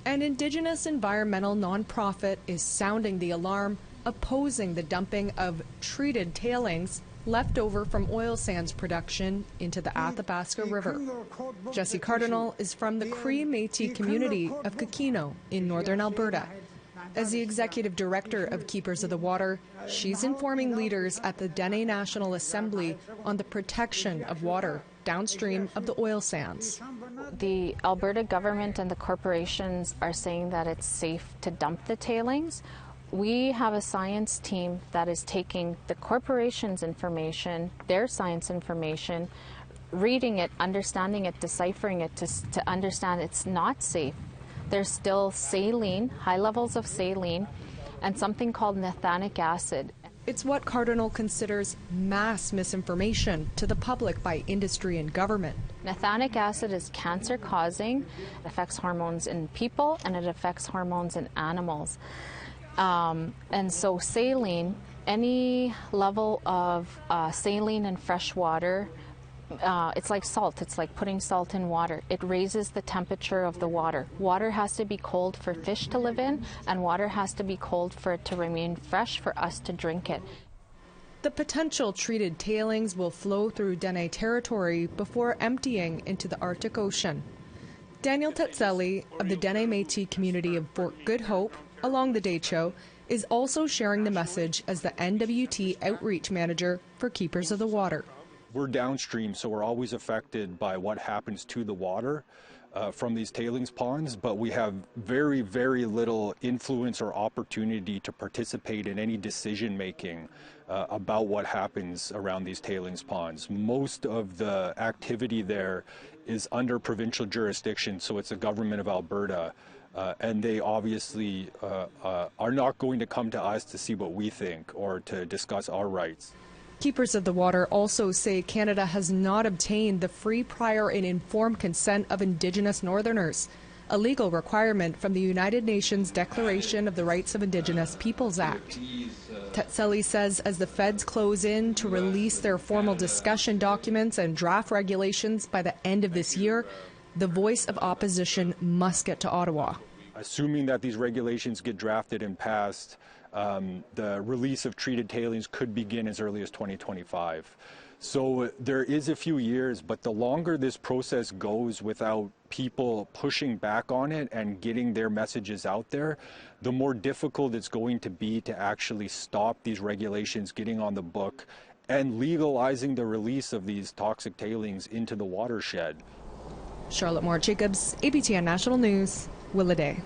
An Indigenous environmental nonprofit is sounding the alarm, opposing the dumping of treated tailings left over from oil sands production into the Athabasca River. Jessie Cardinal is from the Cree Métis community of Kikino in northern Alberta. As the executive director of Keepers of the Water, she's informing leaders at the APTN National Assembly on the protection of water downstream of the oil sands. The Alberta government and the corporations are saying that it's safe to dump the tailings. We have a science team that is taking the corporation's information, their science information, reading it, understanding it, deciphering it to understand it's not safe. There's still saline, high levels of saline, and something called naphthenic acid. It's what Cardinal considers mass misinformation to the public by industry and government. Naphthenic acid is cancer-causing. It affects hormones in people and it affects hormones in animals. And so saline, any level of saline in fresh water, it's like salt. It's like putting salt in water. It raises the temperature of the water. Water has to be cold for fish to live in, and water has to be cold for it to remain fresh for us to drink it. The potential treated tailings will flow through Dene territory before emptying into the Arctic Ocean. Daniel Tetzelli of the Dene Métis community of Fort Good Hope along the Decho is also sharing the message as the NWT outreach manager for Keepers of the Water. We're downstream, so we're always affected by what happens to the water from these tailings ponds, but we have very, very little influence or opportunity to participate in any decision making about what happens around these tailings ponds. Most of the activity there is under provincial jurisdiction, so it's the government of Alberta, and they obviously are not going to come to us to see what we think or to discuss our rights. Keepers of the Water also say Canada has not obtained the free, prior and informed consent of Indigenous Northerners, a legal requirement from the United Nations Declaration of the Rights of Indigenous Peoples Act. Tetzelli says as the feds close in to release their formal discussion documents and draft regulations by the end of this year, the voice of opposition must get to Ottawa. Assuming that these regulations get drafted and passed, the release of treated tailings could begin as early as 2025. So there is a few years, but the longer this process goes without people pushing back on it and getting their messages out there, the more difficult it's going to be to actually stop these regulations getting on the book and legalizing the release of these toxic tailings into the watershed. Charlotte Moore Jacobs, APTN National News, Willowday.